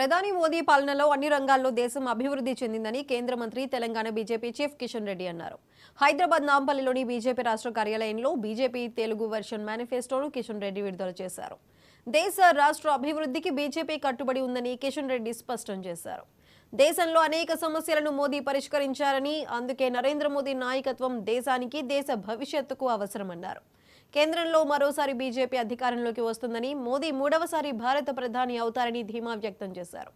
ప్రధాని మోదీ పాలనలో అన్ని రంగాల్లో దేశం అభివృద్ధి చెందిందని కేంద్ర మంత్రి తెలంగాణ బీజేపీ చీఫ్ కిషన్ రెడ్డి అన్నారు. హైదరాబాద్ నాంపల్లిలోని బీజేపీ రాష్ట్ర కార్యాలయంలో బీజేపీ తెలుగు వెర్షన్ మేనిఫెస్టోను కిషన్ రెడ్డి విడుదల చేశారు. దేశ రాష్ట్ర అభివృద్ధికి బీజేపీ కట్టుబడి ఉందని కిషన్ రెడ్డి స్పష్టం చేశారు. దేశంలో అనేక సమస్యలను మోదీ పరిష్కరించారని, అందుకే నరేంద్ర మోదీ నాయకత్వం దేశానికి, దేశ భవిష్యత్తుకు అవసరమన్నారు. కేంద్రంలో మరోసారి బీజేపీ అధికారంలోకి వస్తుందని, మోదీ మూడవసారి భారత ప్రధాని అవుతారని ధీమా వ్యక్తం చేశారు.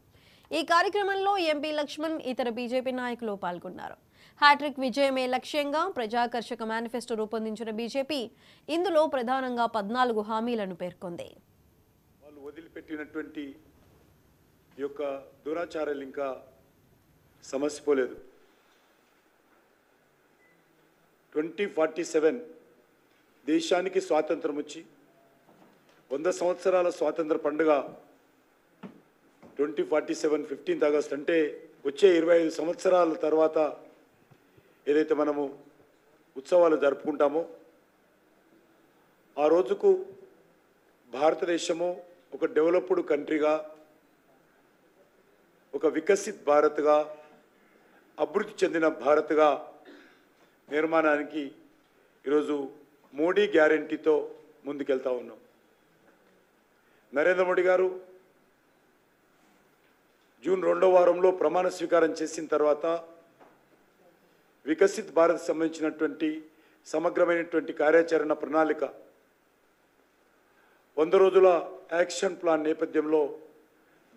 ఈ కార్యక్రమంలో ఎంపీ లక్ష్మణ్, ఇతర బీజేపీ నాయకులు పాల్గొన్నారు. హ్యాట్రిక్ విజయమే లక్ష్యంగా ప్రజాకర్షక మేనిఫెస్టో రూపొందించిన బీజేపీ ఇందులో ప్రధానంగా 14 హామీలను పేర్కొంది. వాళ్ళు వదిలిపెట్టినటువంటి ఈ యొక్క దురాచారాలు ఇంకా సమసిపోలేదు. 2047 దేశానికి స్వాతంత్రం వచ్చి 100 సంవత్సరాల స్వాతంత్ర పండుగ 2047 15th ఆగస్ట్ అంటే వచ్చే 25 సంవత్సరాల తర్వాత ఏదైతే మనము ఉత్సవాలు జరుపుకుంటామో ఆ రోజుకు భారతదేశము ఒక డెవలప్డ్ కంట్రీగా, ఒక వికసిత్ భారత్గా, అభివృద్ధి చెందిన భారత్గా నిర్మాణానికి ఈరోజు మోడీ గ్యారంటీతో ముందుకెళ్తా ఉన్నాం. నరేంద్ర మోడీ గారు జూన్ 2వ వారంలో ప్రమాణ స్వీకారం చేసిన తర్వాత వికసిత్ భారత్ సంబంధించినటువంటి సమగ్రమైనటువంటి కార్యాచరణ ప్రణాళిక 100 రోజుల యాక్షన్ ప్లాన్ నేపథ్యంలో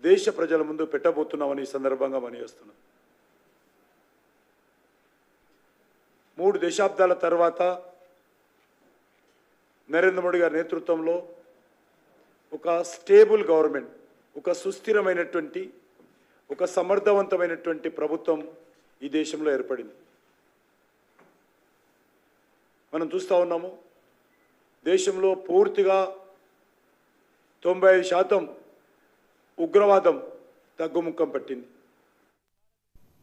దేశ ప్రజల ముందు పెట్టబోతున్నామని ఈ సందర్భంగా మనవిస్తున్నాం. 3 దశాబ్దాల తర్వాత నరేంద్ర మోడీ గారి నేతృత్వంలో ఒక స్టేబుల్ గవర్నమెంట్, ఒక సుస్థిరమైనటువంటి, ఒక సమర్థవంతమైనటువంటి ప్రభుత్వం ఈ దేశంలో ఏర్పడింది. మనం చూస్తూ ఉన్నాము, దేశంలో పూర్తిగా 95% ఉగ్రవాదం తగ్గుముఖం పట్టింది.